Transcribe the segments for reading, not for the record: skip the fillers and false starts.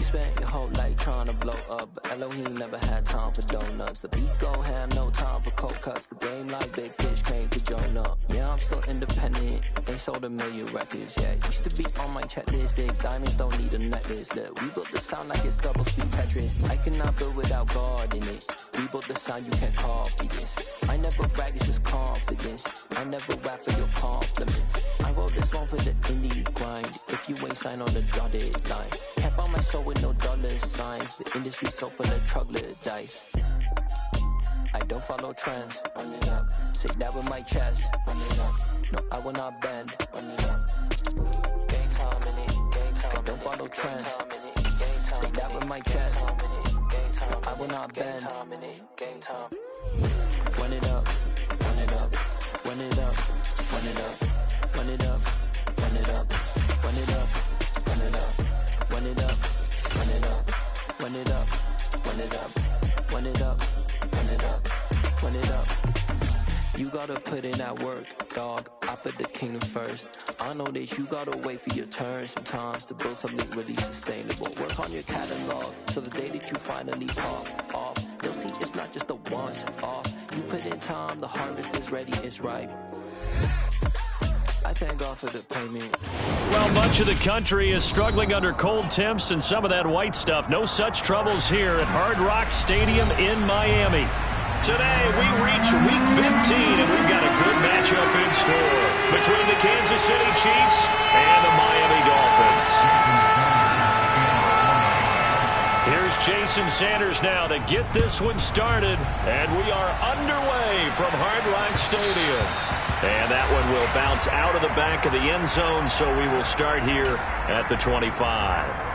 spent your whole life trying to blow up, but Elohim never had time for donuts. The beat gon' have no time for cold cuts. The game like Big Fish came to join up. Yeah, I'm still independent, ain't sold a million records yet. Used to be on my checklist, big diamonds don't need a necklace. Look, we built the sound like it's double speed Tetris. I cannot build without God in it. We built the sound, you can't copy this. I never brag, it's just confidence. I never rap for your compliments. I wrote this one for the indie grind. If you ain't signed on the dotted line, can't buy my soul with no dollar signs. The industry so full of troglodytes. I don't follow trends. Run it up. Say that with my chest. Run it up. No, I will not bend. Run it up. Gang time in it. Gang time. I don't follow trends. Say that with my chest. No, I will not bend. Gang time. Run it up. Run it up. Run it up. Run it up. Run it up. Run it up. Run it up. Run it up. Run it up. Run it up. Run it up. Run it up. Run it up. Run it up. Run it up. You gotta put in that work, dog. I put the kingdom first. I know that you gotta wait for your turn sometimes to build something really sustainable. Work on your catalog, so the day that you finally pop off, you'll see it's not just a once off. You put in time, the harvest is ready, it's ripe. I thank God for the payment. Well, much of the country is struggling under cold temps and some of that white stuff. No such troubles here at Hard Rock Stadium in Miami. Today, we reach Week 15, and we've got a good matchup in store between the Kansas City Chiefs and the Miami Dolphins. Here's Jason Sanders now to get this one started, and we are underway from Hard Rock Stadium. And that one will bounce out of the back of the end zone, so we will start here at the 25.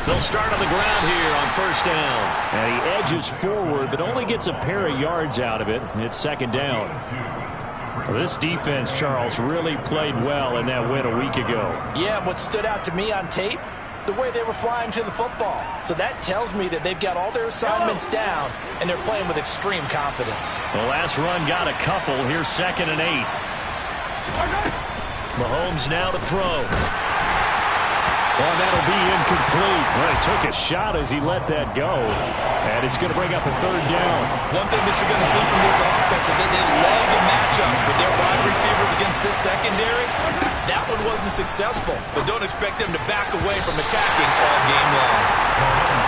They'll start on the ground here on first down. And he edges forward, but only gets a pair of yards out of it. It's second down. Well, this defense, Charles, really played well in that win a week ago. Yeah, and what stood out to me on tape, the way they were flying to the football. So that tells me that they've got all their assignments down, and they're playing with extreme confidence. The last run got a couple. Here's 2nd and 8. Mahomes now to throw. Well, that'll be incomplete. Well, he took a shot as he let that go. And it's going to bring up a third down. One thing that you're going to see from this offense is that they love the matchup with their wide receivers against this secondary. That one wasn't successful, but don't expect them to back away from attacking all game long.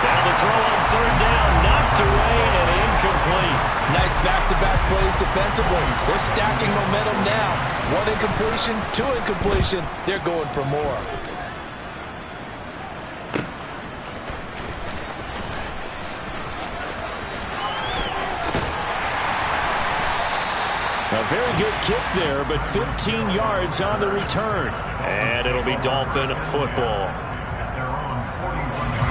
Now the throw on third down, knocked away and incomplete. Nice back-to-back plays defensively. They're stacking momentum now. 1 incompletion, 2 incompletion. They're going for more. A very good kick there, but 15 yards on the return. And it'll be Dolphin football.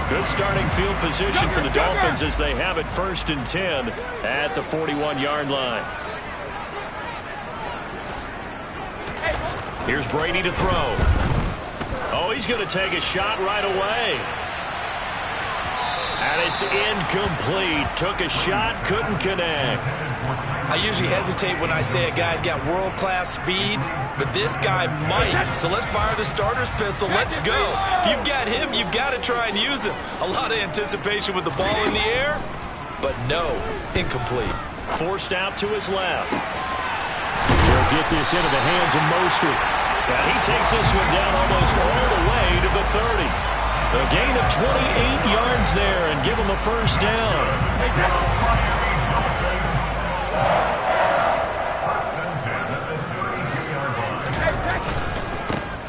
Good starting field position for the Dolphins as they have it 1st and 10 at the 41-yard line. Here's Brady to throw. Oh, he's going to take a shot right away. And it's incomplete. Took a shot, couldn't connect. I usually hesitate when I say a guy's got world-class speed, but this guy might. So let's fire the starter's pistol. Let's go. If you've got him, you've got to try and use him. A lot of anticipation with the ball in the air, but no, incomplete. Forced out to his left. He'll get this into the hands of Mostert. And he takes this one down almost all the way to the 30. A gain of 28 yards there and give him the first down.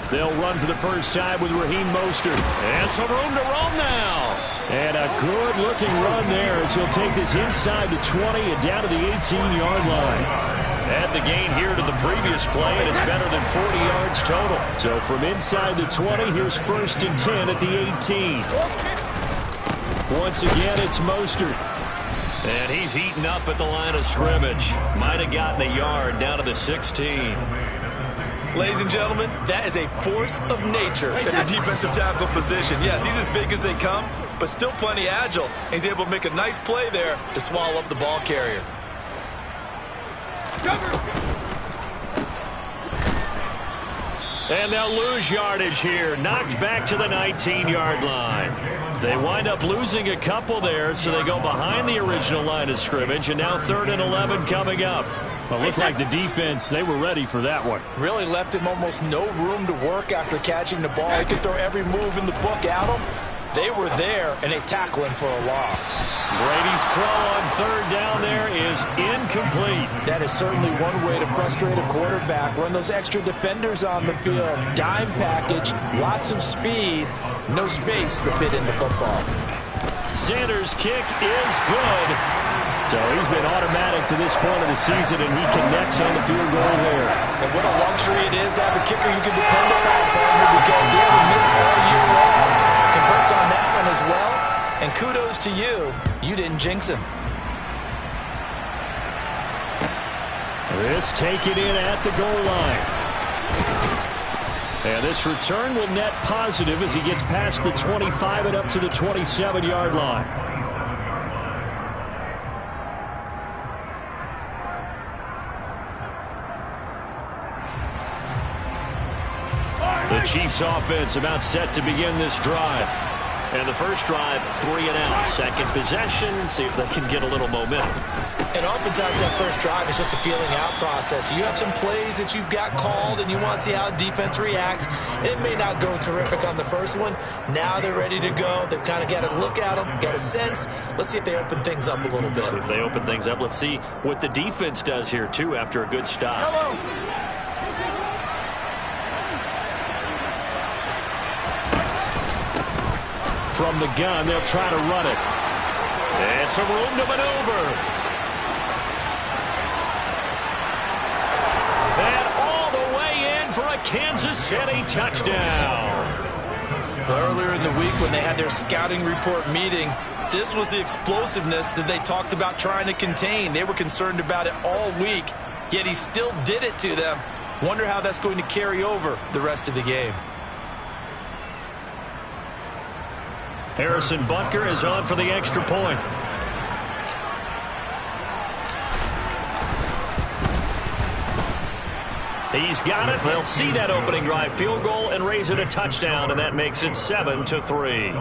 They'll run for the first time with Raheem Mostert. And some room to roam now. And a good-looking run there as he'll take this inside the 20 and down to the 18-yard line. Add the gain here to the previous play, and it's better than 40 yards total. So from inside the 20, here's 1st and 10 at the 18. Once again, it's Mostert. And he's heating up at the line of scrimmage. Might have gotten a yard down to the 16. Ladies and gentlemen, that is a force of nature at the defensive tackle position. Yes, he's as big as they come, but still plenty agile. He's able to make a nice play there to swallow up the ball carrier. And they'll lose yardage here. Knocked back to the 19-yard line. They wind up losing a couple there, so they go behind the original line of scrimmage, and now 3rd and 11 coming up. Well, it looked like the defense, they were ready for that one. Really left him almost no room to work after catching the ball. He could throw every move in the book at him. They were there, and they tackle him for a loss. Brady's throw on 3rd down there is incomplete. That is certainly one way to frustrate a quarterback. Run those extra defenders on the field. Dime package, lots of speed, no space to fit in the football. Sanders' kick is good. So he's been automatic to this point of the season, and he connects on the field goal there. And what a luxury it is to have a kicker you can depend upon, partner, because he hasn't missed all year long. Converts on that one as well. And kudos to you. You didn't jinx him. This taken in at the goal line. And this return will net positive as he gets past the 25 and up to the 27-yard line. The Chiefs offense about set to begin this drive. And the first drive, 3 and out. Second possession, see if they can get a little momentum. And oftentimes that first drive is just a feeling out process. You have some plays that you've got called and you want to see how defense reacts. It may not go terrific on the first one. Now they're ready to go. They've kind of got to look at them, get a sense. Let's see if they open things up a little bit. See if they open things up. Let's see what the defense does here, too, after a good stop. Hello. From the gun, they'll try to run it. And some room to maneuver. And all the way in for a Kansas City touchdown. Earlier in the week when they had their scouting report meeting, this was the explosiveness that they talked about trying to contain. They were concerned about it all week, yet he still did it to them. Wonder how that's going to carry over the rest of the game. Harrison Butker is on for the extra point. He's got it. They'll see that opening drive field goal and raise it a touchdown, and that makes it 7-3.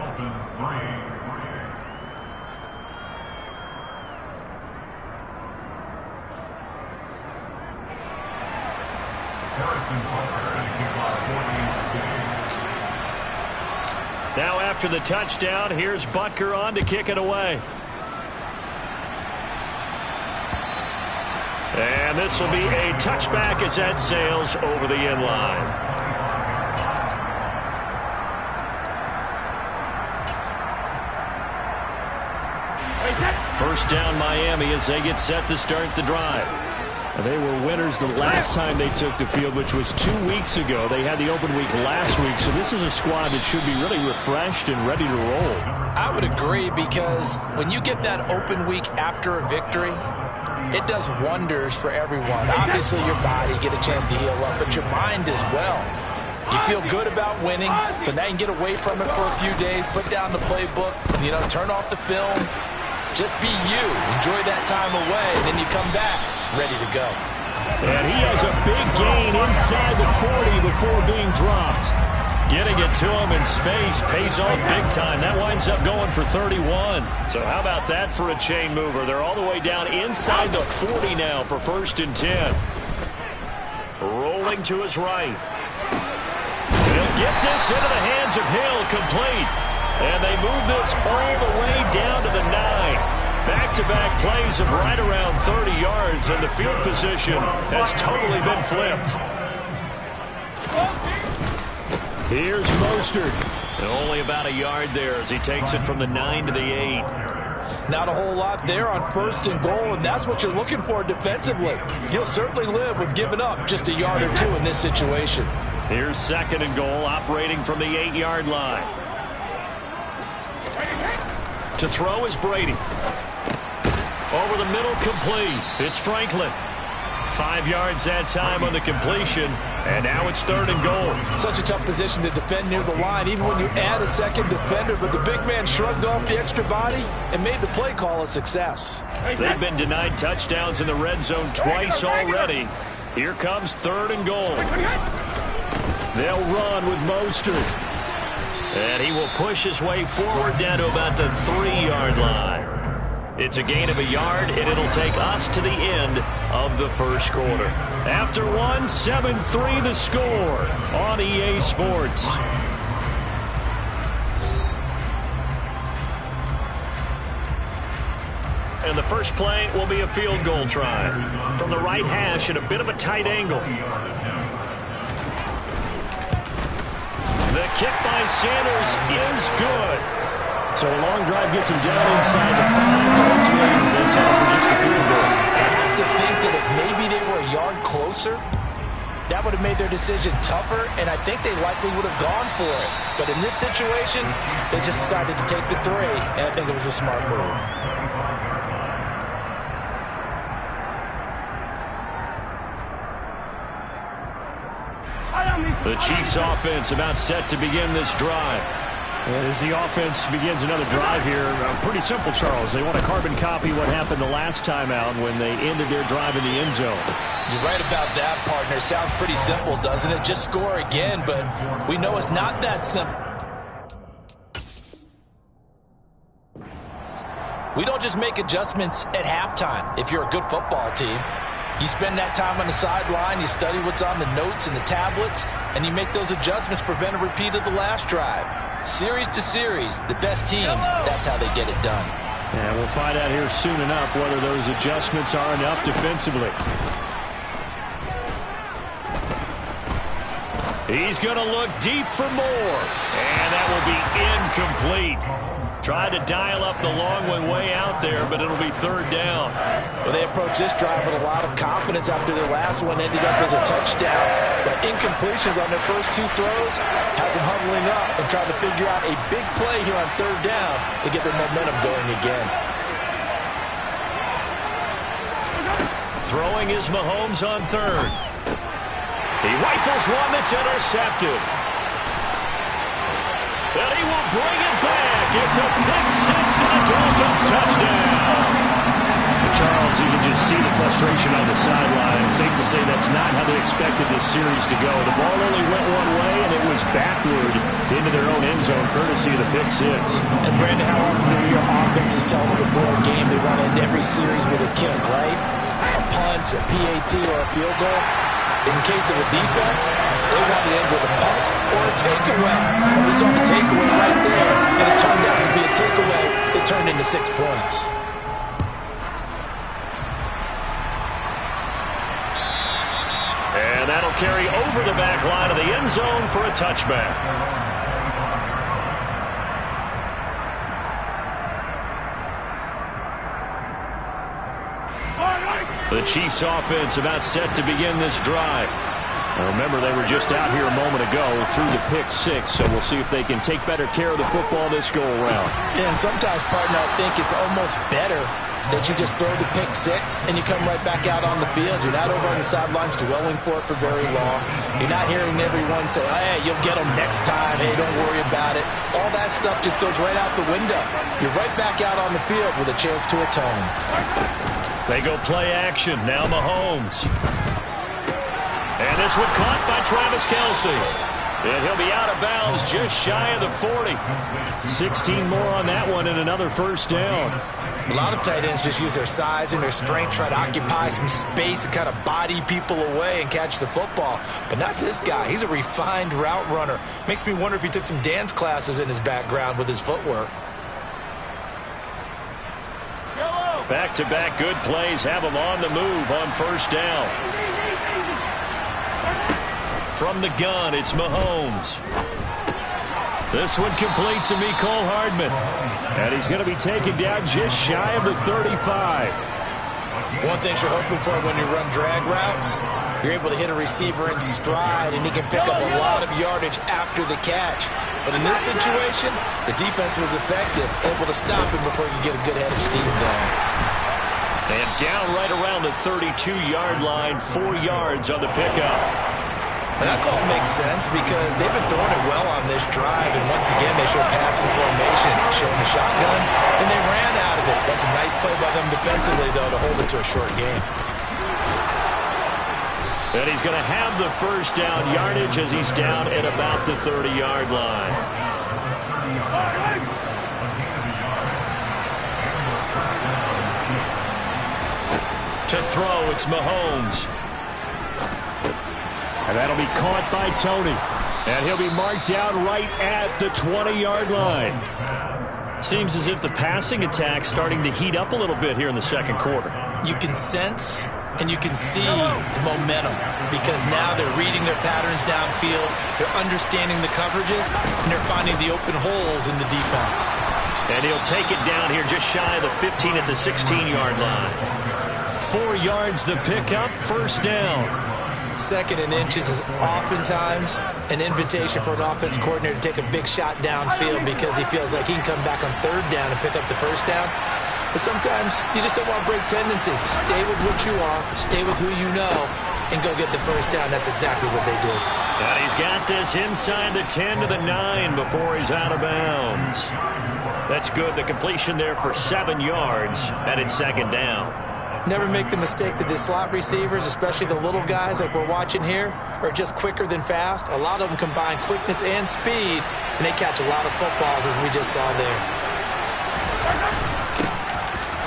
Now after the touchdown, here's Butker on to kick it away. And this will be a touchback as that sails over the end line. First down Miami as they get set to start the drive. They were winners the last time they took the field, which was 2 weeks ago. They had the open week last week, so this is a squad that should be really refreshed and ready to roll. I would agree, because when you get that open week after a victory, it does wonders for everyone. Obviously, your body get a chance to heal up, but your mind as well. You feel good about winning, so now you can get away from it for a few days, put down the playbook, turn off the film. Just be you. Enjoy that time away, and then you come back ready to go. And he has a big gain inside the 40 before being dropped. Getting it to him in space pays off big time. That winds up going for 31. So how about that for a chain mover? They're all the way down inside the 40 now for 1st and 10. Rolling to his right. He'll get this into the hands of Hill, complete. And they move this all the way down to the 9. Back-to-back plays of right around 30 yards, and the field position has totally been flipped. Here's Mostert. And only about a yard there as he takes it from the 9 to the 8. Not a whole lot there on 1st and goal, and that's what you're looking for defensively. You'll certainly live with giving up just a yard or 2 in this situation. Here's 2nd and goal, operating from the 8-yard line. To throw is Brady. Over the middle, complete. It's Franklin. 5 yards that time on the completion, And now it's 3rd and goal. Such a tough position to defend near the line, even when you add a second defender. But the big man shrugged off the extra body and made the play call a success. They've been denied touchdowns in the red zone twice already. Here comes 3rd and goal. They'll run with Mostert. And he will push his way forward down to about the 3-yard line. It's a gain of a yard, and it'll take us to the end of the first quarter. After one, 7-3 the score on EA Sports. And the first play will be a field goal try from the right hash at a bit of a tight angle. The kick by Sanders is good. So a long drive gets him down inside the 5, but ultimately they settle for just a field goal. I have to think that if maybe they were a yard closer, that would have made their decision tougher, and I think they likely would have gone for it. But in this situation, they just decided to take the 3, and I think it was a smart move. The Chiefs offense about set to begin this drive. And as the offense begins another drive here, pretty simple, Charles. They want to carbon copy what happened the last time out when they ended their drive in the end zone. You're right about that, partner. Sounds pretty simple, doesn't it? Just score again, but we know it's not that simple. We don't just make adjustments at halftime if you're a good football team. You spend that time on the sideline, you study what's on the notes and the tablets, and you make those adjustments, prevent a repeat of the last drive. Series to series, the best teams, that's how they get it done. And we'll find out here soon enough whether those adjustments are enough defensively. He's going to look deep for more, and that will be incomplete. Tried to dial up the long one way out there, but it'll be 3rd down. Well, they approached this drive with a lot of confidence after their last one ended up as a touchdown. But incompletions on their first 2 throws has them huddling up and trying to figure out a big play here on 3rd down to get their momentum going again. Throwing is Mahomes on 3rd. He rifles one that's intercepted. And he will bring it back. It's a pick 6 and a Dolphins touchdown. Charles, you can just see the frustration on the sideline. Safe to say that's not how they expected this series to go. The ball only went one way, and it was backward into their own end zone, courtesy of the pick 6. And, Brandon, how often do your offenses tell us before a game they want to end every series with a kick, right? A punt, a PAT, or a field goal. In case of a defense, they want to end with a punt or a takeaway. And we saw the takeaway right there, and it turned out to be a takeaway that turned into 6 points. And that'll carry over the back line of the end zone for a touchback. The Chiefs offense about set to begin this drive. Now remember, they were just out here a moment ago through the pick 6, so we'll see if they can take better care of the football this go-around. Yeah, and sometimes, partner, I think it's almost better that you just throw the pick 6 and you come right back out on the field. You're not over on the sidelines dwelling for it for very long. You're not hearing everyone say, hey, you'll get them next time. Hey, don't worry about it. All that stuff just goes right out the window. You're right back out on the field with a chance to atone. They go play action. Now Mahomes. And this one caught by Travis Kelce. And he'll be out of bounds just shy of the 40. 16 more on that one and another first down. A lot of tight ends just use their size and their strength, try to occupy some space and kind of body people away and catch the football. But not this guy. He's a refined route runner. Makes me wonder if he took some dance classes in his background with his footwork. Back-to-back good plays have him on the move on first down. From the gun, it's Mahomes. This one complete to Mecole Hardman. And he's going to be taken down just shy of the 35. One thing you're hoping for when you run drag routes, you're able to hit a receiver in stride, and he can pick up a lot of yardage after the catch. But in this situation, the defense was effective, able to stop him before he could get a good head of steam going. And down right around the 32-yard line, 4 yards on the pickup. And that call makes sense because they've been throwing it well on this drive, and once again they show passing formation, showing the shotgun, and they ran out of it. That's a nice play by them defensively, though, to hold it to a short game. And he's going to have the first down yardage as he's down at about the 30-yard line. To throw, it's Mahomes. And that'll be caught by Tony. And he'll be marked down right at the 20-yard line. Seems as if the passing attack's starting to heat up a little bit here in the second quarter. You can sense and you can see the momentum because now they're reading their patterns downfield, they're understanding the coverages, and they're finding the open holes in the defense. And he'll take it down here just shy of the 15 at the 16-yard line. 4 yards the pickup, first down. Second and inches is oftentimes an invitation for an offense coordinator to take a big shot downfield because he feels like he can come back on third down and pick up the first down. But sometimes you just don't want to break tendency. Stay with what you are, stay with who you know, and go get the first down. That's exactly what they did. And he's got this inside the 10 to the 9 before he's out of bounds. That's good. The completion there for 7 yards, and it's second down. Never make the mistake that the slot receivers, especially the little guys like we're watching here, are just quicker than fast. A lot of them combine quickness and speed, and they catch a lot of footballs, as we just saw there.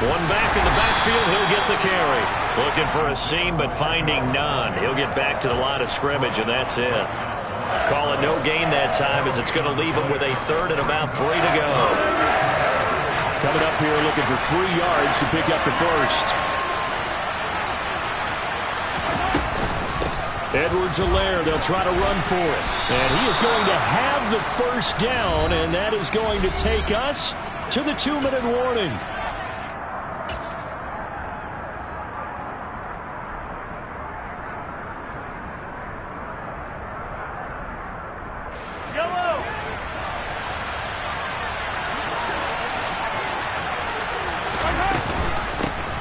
One back in the backfield, he'll get the carry. Looking for a seam, but finding none. He'll get back to the line of scrimmage, and that's it. Call it no gain that time, as it's going to leave him with a third and about 3 to go. Coming up here looking for 3 yards to pick up the first. Edwards-Helaire, they'll try to run for it. And he is going to have the first down, and that is going to take us to the 2-minute warning.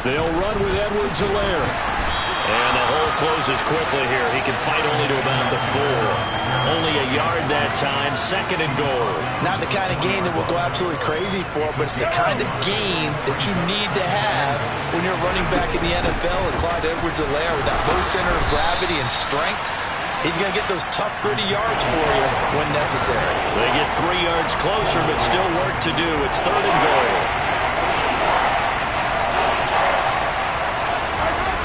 They'll run with Edwards-Helaire. And the hole closes quickly here. He can fight only to about the 4. Only a yard that time, second and goal. Not the kind of game that we'll go absolutely crazy for, but it's the kind of game that you need to have when you're running back in the NFL. And Clyde Edwards-Helaire with that low center of gravity and strength, he's going to get those tough, gritty yards for you when necessary. They get 3 yards closer, but still work to do. It's third and goal.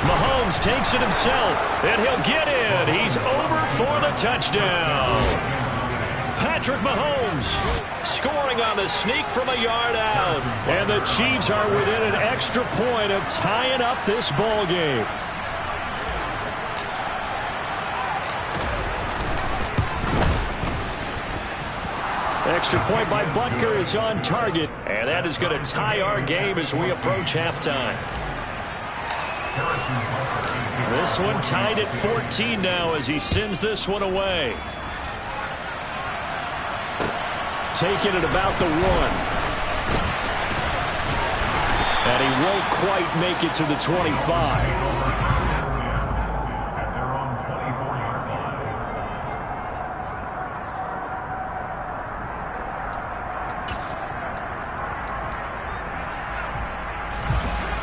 Mahomes takes it himself, and he'll get in. He's over for the touchdown. Patrick Mahomes scoring on the sneak from a yard out. And the Chiefs are within an extra point of tying up this ball game. Extra point by Butker is on target. And that is going to tie our game as we approach halftime. This one tied at 14 now as he sends this one away. Taking it about the 1. And he won't quite make it to the 25.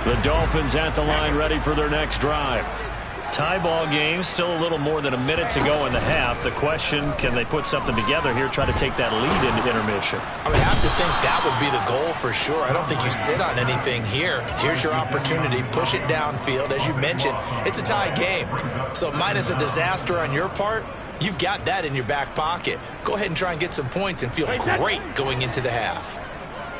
The Dolphins at the line ready for their next drive. Tie ball game, still a little more than a minute to go in the half. The question, can they put something together here, try to take that lead into intermission? I would have to think that would be the goal for sure. I don't think you sit on anything here. Here's your opportunity. Push it downfield. As you mentioned, it's a tie game. So minus a disaster on your part, you've got that in your back pocket. Go ahead and try and get some points and feel great going into the half.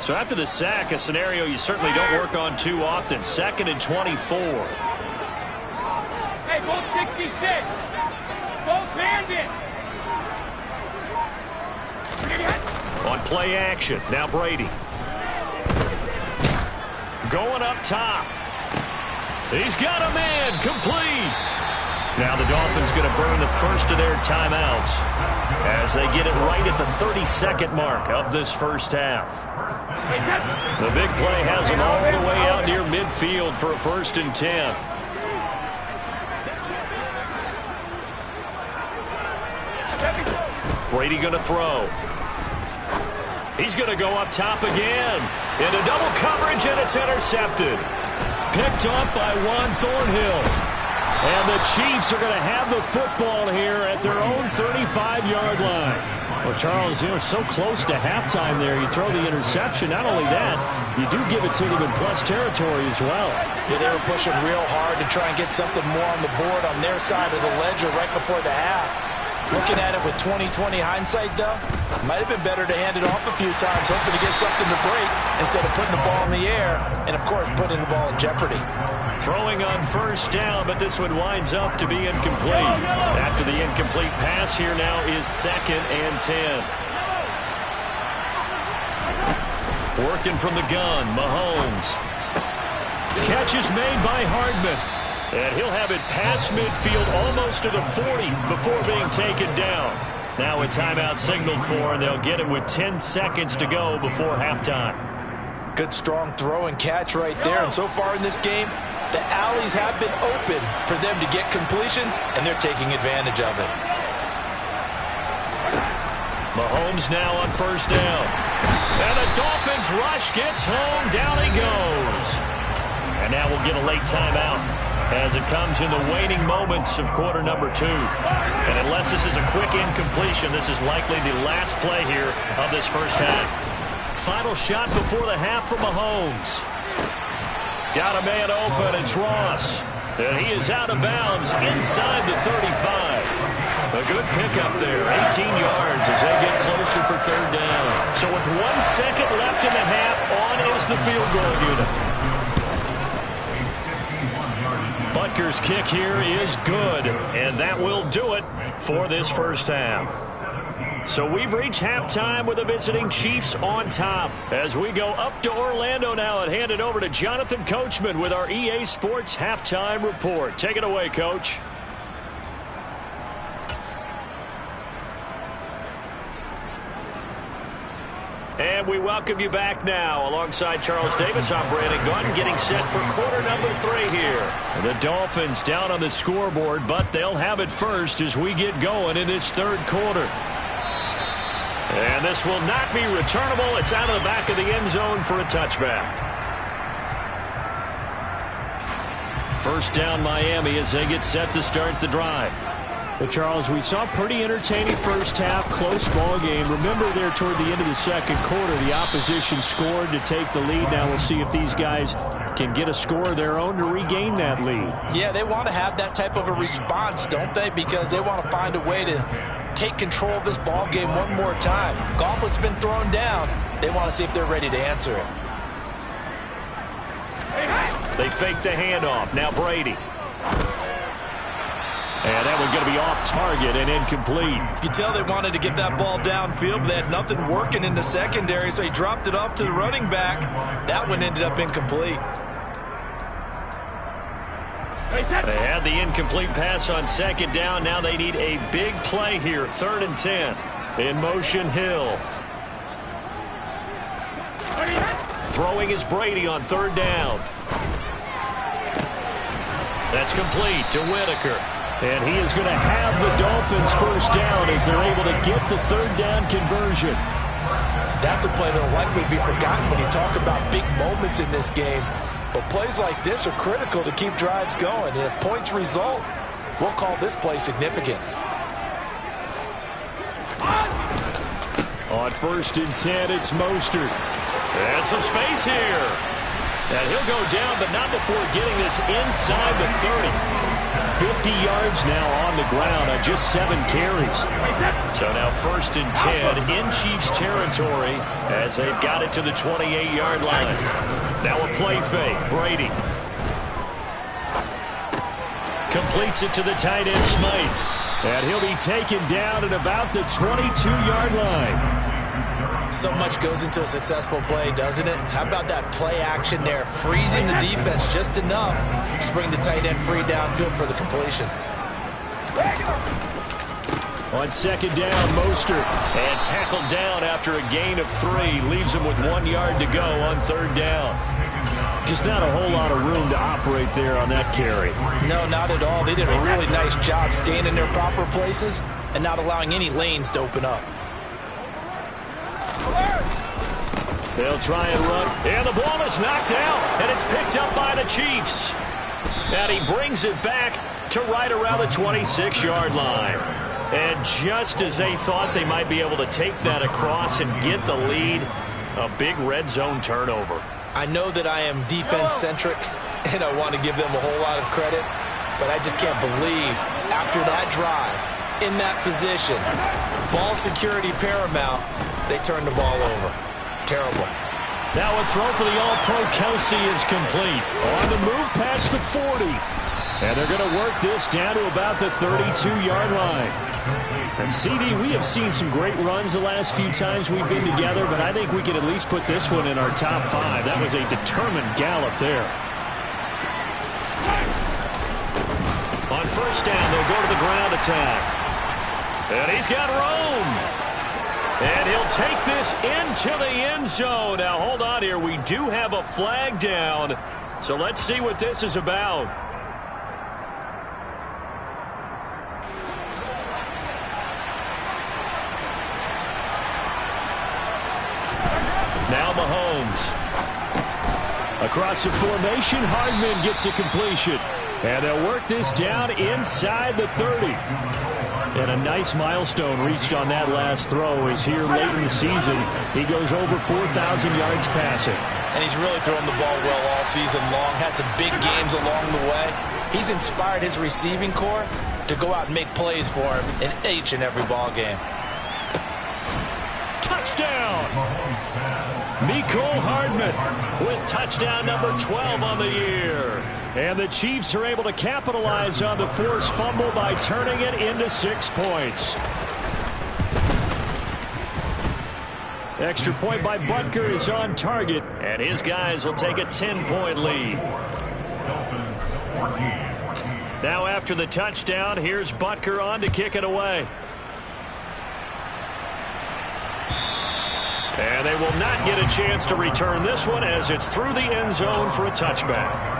So after the sack, a scenario you certainly don't work on too often. 2nd and 24. Hey, both 66. Both bandit. On play action, now Brady. Going up top. He's got a man, complete. Now the Dolphins going to burn the first of their timeouts as they get it right at the 32nd mark of this first half. The big play has them all the way out near midfield for a 1st and 10. Brady going to throw. He's going to go up top again. Into double coverage, and it's intercepted. Picked off by Juan Thornhill. And the Chiefs are going to have the football here at their own 35-yard line. Well, Charles, so close to halftime there. You throw the interception. Not only that, you do give it to them in plus territory as well. Yeah, they were pushing real hard to try and get something more on the board on their side of the ledger right before the half. Looking at it with 20/20 hindsight, though, might have been better to hand it off a few times, hoping to get something to break instead of putting the ball in the air and, of course, putting the ball in jeopardy. Throwing on first down, but this one winds up to be incomplete. After the incomplete pass, here now is 2nd and 10. Working from the gun, Mahomes. Catch is made by Hardman. And he'll have it past midfield almost to the 40 before being taken down. Now a timeout signaled for, and they'll get it with 10 seconds to go before halftime. Good strong throw and catch right there. And so far in this game, the alleys have been open for them to get completions, and they're taking advantage of it. Mahomes now on first down. And the Dolphins rush gets home. Down he goes. And now we'll get a late timeout as it comes in the waning moments of quarter number 2. And unless this is a quick incompletion, this is likely the last play here of this first half. Final shot before the half for Mahomes. Got a man open. It's Ross. And he is out of bounds inside the 35. A good pickup there. 18 yards as they get closer for third down. So with 1 second left in the half, on is the field goal unit. Butker's kick here is good, and that will do it for this first half. So we've reached halftime with the visiting Chiefs on top. As we go up to Orlando now and hand it over to Jonathan Coachman with our EA Sports Halftime Report. Take it away, Coach. And we welcome you back now. Alongside Charles Davis, I'm Brandon Gunn, getting set for quarter number 3 here. The Dolphins down on the scoreboard, but they'll have it first as we get going in this third quarter. And this will not be returnable. It's out of the back of the end zone for a touchback. First down, Miami, as they get set to start the drive. Well, Charles, we saw a pretty entertaining first half, close ball game. Remember there toward the end of the second quarter, the opposition scored to take the lead. Now we'll see if these guys can get a score of their own to regain that lead. Yeah, they want to have that type of a response, don't they? Because they want to find a way to take control of this ball game one more time. Gauntlet's been thrown down. They want to see if they're ready to answer it. They fake the handoff. Now Brady. And that one's going to be off target and incomplete. You can tell they wanted to get that ball downfield, but they had nothing working in the secondary, so he dropped it off to the running back. That one ended up incomplete. They had the incomplete pass on second down. Now they need a big play here. 3rd and 10. In motion, Hill. Throwing is Brady on 3rd down. That's complete to Whitaker. And he is going to have the Dolphins first down as they're able to get the 3rd down conversion. That's a play that will likely be forgotten when you talk about big moments in this game. But plays like this are critical to keep drives going. And if points result, we'll call this play significant. On 1st and 10, it's Mostert. And some space here. And he'll go down, but not before getting this inside the 30. 50 yards now on the ground on just 7 carries. So now 1st and 10 in Chiefs territory as they've got it to the 28-yard line. Now a play fake. Brady completes it to the tight end, Smythe. And he'll be taken down at about the 22-yard line. So much goes into a successful play, doesn't it? How about that play action there? Freezing the defense just enough to bring the tight end free downfield for the completion. On 2nd down, Mostert. And tackled down after a gain of 3. Leaves him with 1 yard to go on 3rd down. Just not a whole lot of room to operate there on that carry. No, not at all. They did a really nice job staying in their proper places and not allowing any lanes to open up. They'll try and run. And the ball is knocked out, and it's picked up by the Chiefs. And he brings it back to right around the 26-yard line. And just as they thought they might be able to take that across and get the lead, a big red zone turnover. I know that I am defense-centric, and I want to give them a whole lot of credit, but I just can't believe after that drive, in that position, ball security paramount, they turned the ball over. Terrible. Now a throw for the All-Pro Kelsey is complete. On the move past the 40. And they're going to work this down to about the 32-yard line. And CD, we have seen some great runs the last few times we've been together, but I think we can at least put this one in our top 5. That was a determined gallop there. On first down, they'll go to the ground attack. And he's got room. And he'll take this into the end zone. Now, hold on here. We do have a flag down. So let's see what this is about. Now Mahomes. Across the formation, Hardman gets a completion. And they'll work this down inside the 30. And a nice milestone reached on that last throw is here late in the season. He goes over 4,000 yards passing. And he's really thrown the ball well all season long. Had some big games along the way. He's inspired his receiving corps to go out and make plays for him in each and every ball game. Touchdown! Mecole Hardman with touchdown number 12 on the year. And the Chiefs are able to capitalize on the forced fumble by turning it into 6 points. Extra point by Butker is on target, and his guys will take a 10-point lead. Now after the touchdown, here's Butker on to kick it away. And they will not get a chance to return this one as it's through the end zone for a touchback.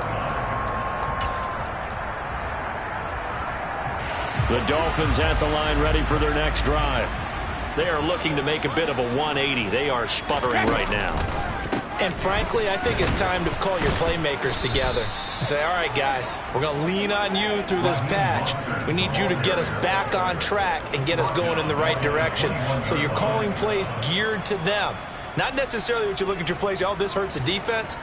The Dolphins at the line ready for their next drive. They are looking to make a bit of a 180. They are sputtering right now. And frankly, I think it's time to call your playmakers together and say, all right, guys, we're going to lean on you through this patch. We need you to get us back on track and get us going in the right direction. So you're calling plays geared to them. Not necessarily what you look at your plays, oh, this hurts the defense.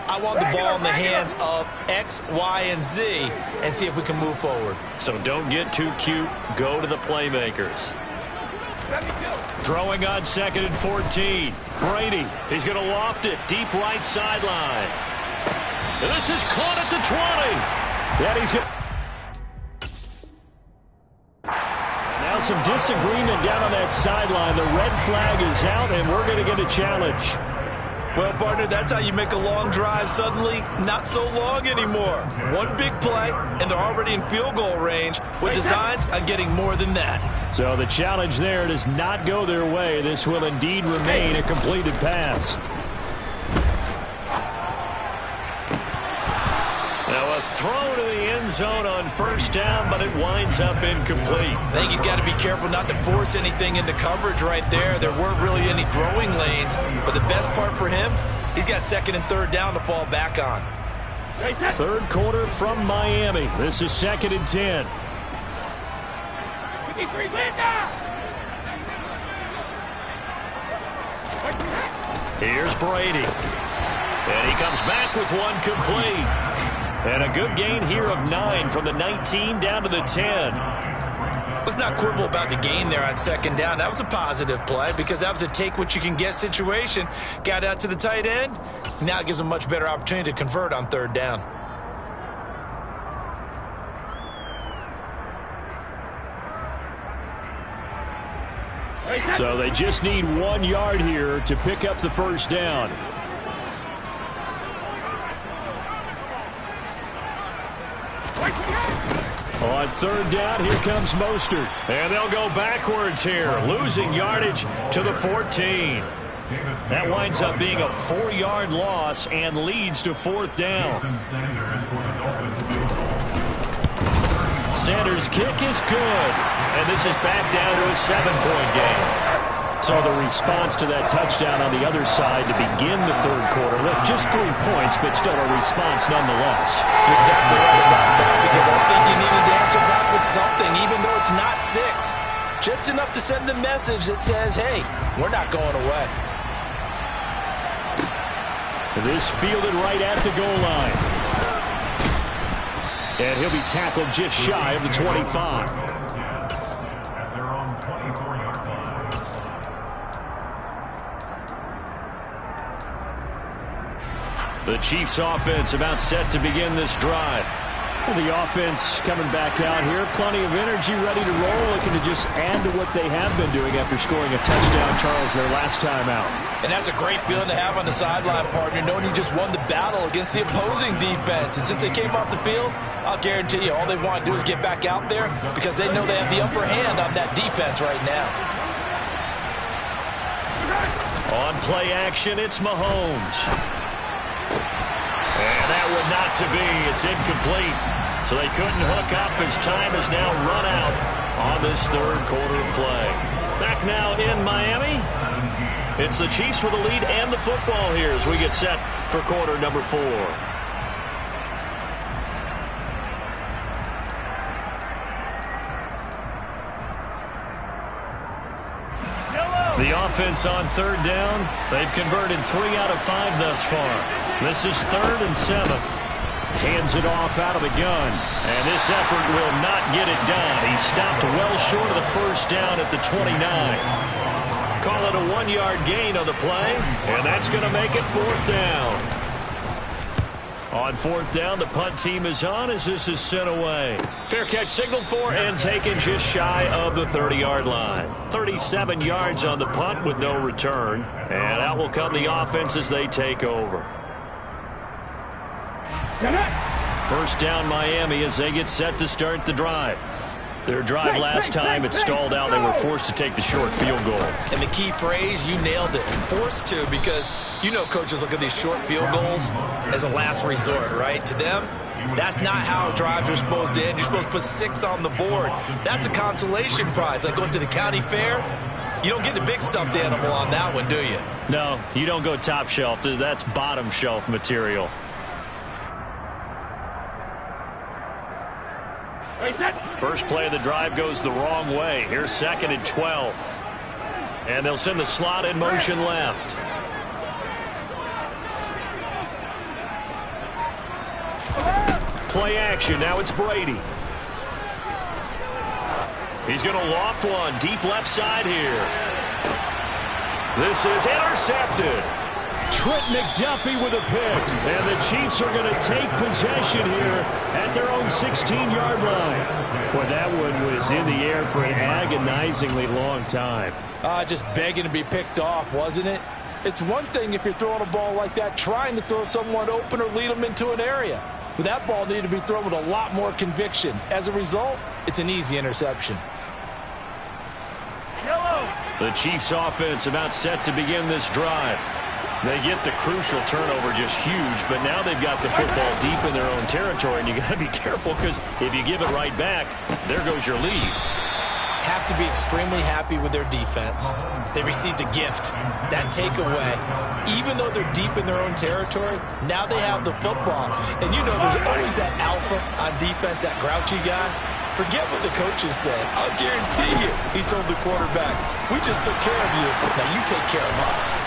I want the ball in the hands of X, Y, and Z and see if we can move forward. So don't get too cute. Go to the playmakers. Throwing on 2nd and 14. Brady, he's going to loft it deep right sideline. And this is caught at the 20. And he's going now some disagreement down on that sideline. The red flag is out, and we're going to get a challenge. Well, partner, that's how you make a long drive suddenly not so long anymore. One big play, and they're already in field goal range with designs on getting more than that. So the challenge there does not go their way. This will indeed remain a completed pass. Now a throw to the end zone on first down, but it winds up incomplete. I think he's got to be careful not to force anything into coverage right there. There weren't really any throwing lanes, but the best part for him, he's got 2nd and 3rd down to fall back on. 3rd quarter from Miami. This is 2nd and 10. Here's Brady. And he comes back with one complete. And a good gain here of 9 from the 19 down to the 10. Let's not quibble about the gain there on 2nd down. That was a positive play because that was a take-what-you-can-get situation. Got out to the tight end. Now it gives them a much better opportunity to convert on 3rd down. So they just need 1 yard here to pick up the first down. On 3rd down, here comes Mostert. And they'll go backwards here, losing yardage to the 14. That winds up being a 4-yard loss and leads to 4th down. Sanders' kick is good. And this is back down to a 7-point game. So the response to that touchdown on the other side to begin the third quarter. Look, just 3 points, but still a response nonetheless. You're exactly right about that, because I think you needed to answer back with something, even though it's not 6. Just enough to send a message that says, hey, we're not going away. This fielded right at the goal line. And he'll be tackled just shy of the 25. The Chiefs offense about set to begin this drive. Well, the offense coming back out here. Plenty of energy, ready to roll, looking to just add to what they have been doing after scoring a touchdown, Charles, their last time out. And that's a great feeling to have on the sideline, partner, knowing you just won the battle against the opposing defense. And since they came off the field, I'll guarantee you all they want to do is get back out there because they know they have the upper hand on that defense right now. On play action, it's Mahomes. And that one not to be. It's incomplete. So they couldn't hook up as time has now run out on this third quarter of play. Back now in Miami. It's the Chiefs with the lead and the football here as we get set for quarter number 4. The offense on third down. They've converted 3 out of 5 thus far. This is 3rd and 7. Hands it off out of the gun. And this effort will not get it done. He stopped well short of the first down at the 29. Call it a 1-yard gain on the play. And that's going to make it 4th down. On 4th down, the punt team is on as this is sent away. Fair catch signaled for and taken just shy of the 30-yard line. 37 yards on the punt with no return. And out will come the offense as they take over. First down Miami as they get set to start the drive. Their drive last time, it stalled out. They were forced to take the short field goal. And the key phrase, you nailed it. Forced to, because you know coaches look at these short field goals as a last resort, right? To them, that's not how drives are supposed to end. You're supposed to put 6 on the board. That's a consolation prize. Like going to the county fair, you don't get the big stuffed animal on that one, do you? No, you don't go top shelf. That's bottom shelf material. First play of the drive goes the wrong way. Here's 2nd and 12. And they'll send the slot in motion left. Play action. Now it's Brady. He's going to loft one deep left side here. This is intercepted. Trent McDuffie with a pick. And the Chiefs are going to take possession here at their own 16-yard line. Well, that one was in the air for an agonizingly long time. Just begging to be picked off, wasn't it? It's one thing if you're throwing a ball like that, trying to throw someone open or lead them into an area. But that ball needed to be thrown with a lot more conviction. As a result, it's an easy interception. The Chiefs offense about set to begin this drive. They get the crucial turnover, just huge, but now they've got the football deep in their own territory, and you got to be careful because if you give it right back, there goes your lead. Have to be extremely happy with their defense. They received a gift, that takeaway. Even though they're deep in their own territory, now they have the football. And you know there's always that alpha on defense, that grouchy guy. Forget what the coaches said. I'll guarantee you, he told the quarterback, we just took care of you, now you take care of us.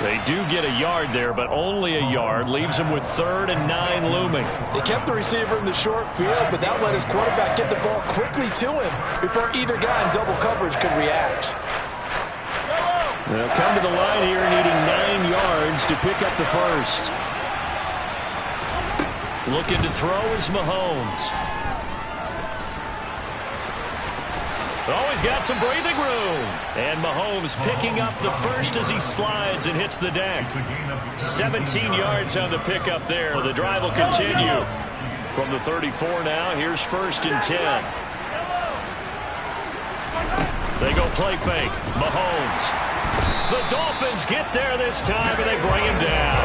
They do get a yard there, but only a yard. Leaves him with 3rd and 9 looming. They kept the receiver in the short field, but that let his quarterback get the ball quickly to him before either guy in double coverage could react. They'll come to the line here needing 9 yards to pick up the first. Looking to throw is Mahomes. Oh, he's got some breathing room. And Mahomes picking up the first as he slides and hits the deck. 17 yards on the pickup there. The drive will continue. From the 34 now, here's 1st and 10. They go play fake. Mahomes. The Dolphins get there this time, and they bring him down.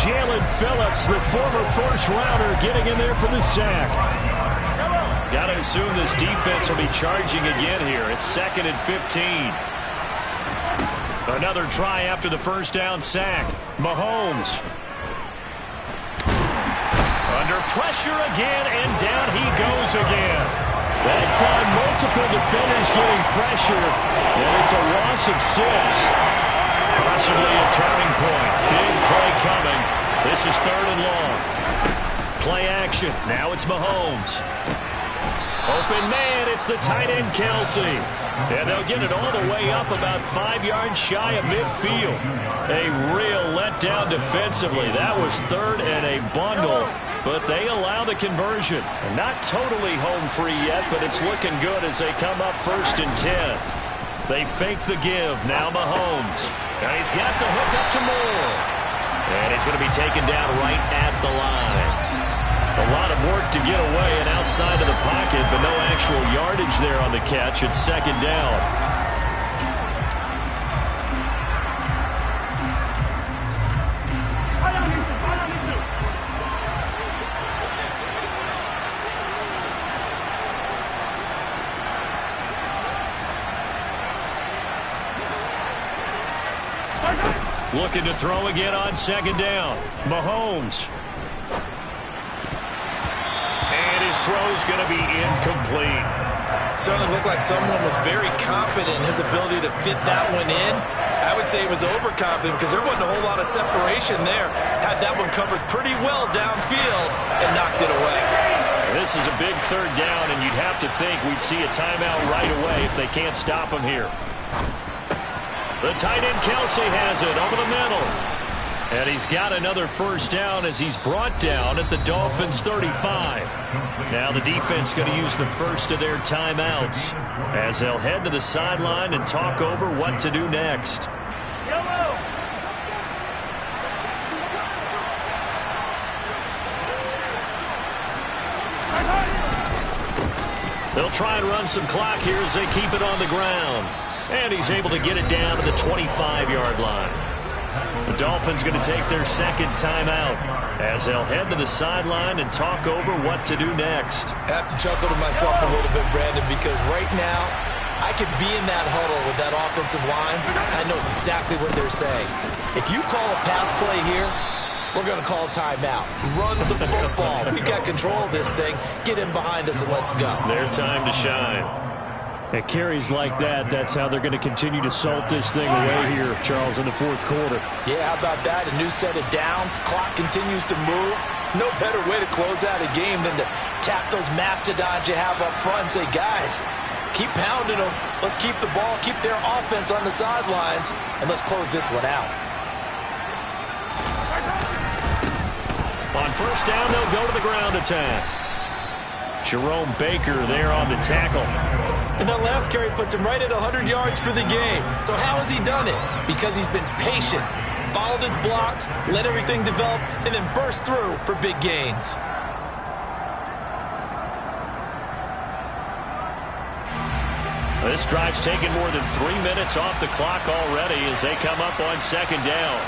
Jalen Phillips, the former first rounder, getting in there for the sack. Got to assume this defense will be charging again here. It's 2nd and 15. Another try after the first down sack. Mahomes. Under pressure again, and down he goes again. That time, multiple defenders getting pressure, and it's a loss of 6. Possibly a turning point. Big play coming. This is 3rd and long. Play action. Now it's Mahomes. Open man. It's the tight end, Kelsey. And they'll get it all the way up about 5 yards shy of midfield. A real letdown defensively. That was 3rd and a bundle. But they allow the conversion. Not totally home free yet, but it's looking good as they come up 1st and 10. They fake the give. Now Mahomes. And he's got the hook up to Moore. And he's going to be taken down right at the line. A lot of work to get away and outside of the pocket, but no actual yardage there on the catch. It's 2nd down. Looking to throw again on 2nd down. Mahomes. And his throw's going to be incomplete. Certainly looked like someone was very confident in his ability to fit that one in. I would say he was overconfident because there wasn't a whole lot of separation there. Had that one covered pretty well downfield and knocked it away. This is a big 3rd down, and you'd have to think we'd see a timeout right away if they can't stop him here. The tight end, Kelsey, has it over the middle. And he's got another 1st down as he's brought down at the Dolphins' 35. Now the defense going to use the first of their timeouts as they'll head to the sideline and talk over what to do next. They'll try and run some clock here as they keep it on the ground. And he's able to get it down to the 25-yard line. The Dolphins going to take their 2nd timeout as they'll head to the sideline and talk over what to do next. I have to chuckle to myself a little bit, Brandon, because right now I could be in that huddle with that offensive line. I know exactly what they're saying. If you call a pass play here, we're going to call a timeout. Run the football. We got control of this thing. Get in behind us and let's go. Their time to shine. At carries like that, that's how they're going to continue to salt this thing away here, Charles, in the 4th quarter. Yeah, how about that? A new set of downs. Clock continues to move. No better way to close out a game than to tap those mastodons you have up front and say, guys, keep pounding them. Let's keep the ball, keep their offense on the sidelines, and let's close this one out. On 1st down, they'll go to the ground attack. Jerome Baker there on the tackle. And that last carry puts him right at 100 yards for the game. So how has he done it? Because he's been patient, followed his blocks, let everything develop, and then burst through for big gains. This drive's taken more than 3 minutes off the clock already as they come up on 2nd down.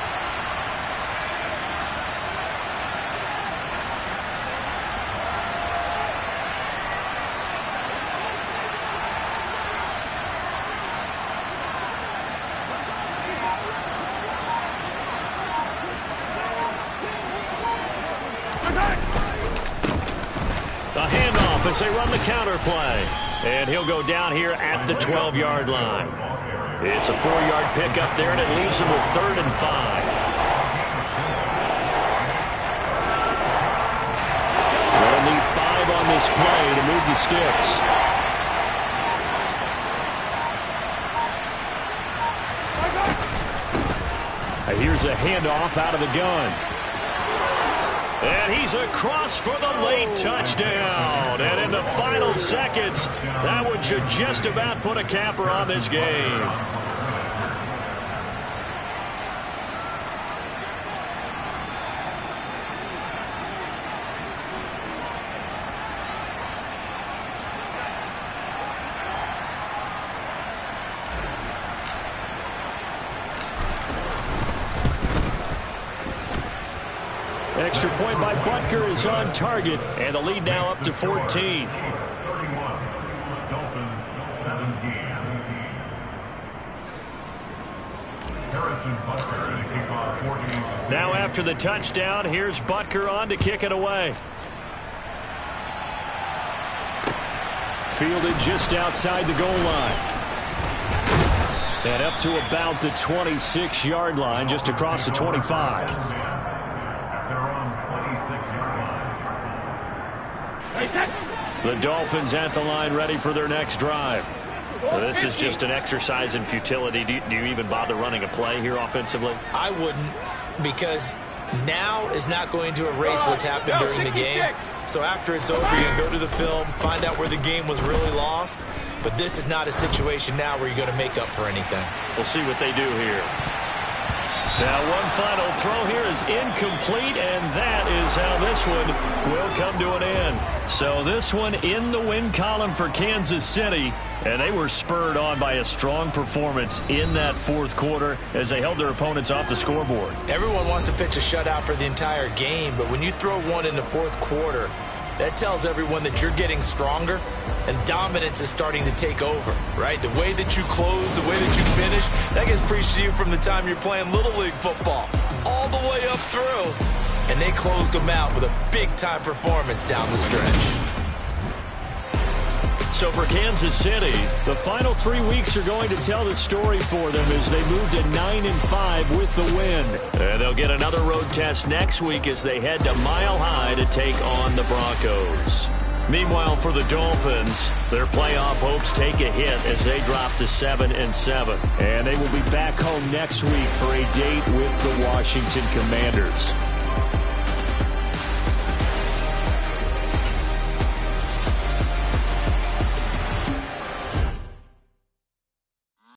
The handoff as they run the counter play. And he'll go down here at the 12-yard line. It's a 4-yard pickup there, and it leaves him with 3rd and 5. They'll need 5 on this play to move the sticks. Here's a handoff out of the gun. And he's across for the late touchdown. And in the final seconds, that one should just about put a capper on this game. Extra point by Butker is on target, and the lead now up to 14. Now after the touchdown, here's Butker on to kick it away. Fielded just outside the goal line. And up to about the 26-yard line, just across the 25. The Dolphins at the line ready for their next drive. This is just an exercise in futility. Do you even bother running a play here offensively? I wouldn't, because now is not going to erase what's happened during the game. So after it's over, you're going to go to the film, find out where the game was really lost. But this is not a situation now where you're going to make up for anything. We'll see what they do here. Now one final throw here is incomplete, and that is how this one will come to an end. So this one in the win column for Kansas City, and they were spurred on by a strong performance in that fourth quarter as they held their opponents off the scoreboard. Everyone wants to pitch a shutout for the entire game, but when you throw one in the fourth quarter, that tells everyone that you're getting stronger and dominance is starting to take over, right? The way that you close, the way that you finish, that gets preached to you from the time you're playing Little League football all the way up through. And they closed them out with a big-time performance down the stretch. So for Kansas City, the final 3 weeks are going to tell the story for them as they move to 9-5 with the win. And they'll get another road test next week as they head to Mile High to take on the Broncos. Meanwhile, for the Dolphins, their playoff hopes take a hit as they drop to 7-7. And they will be back home next week for a date with the Washington Commanders.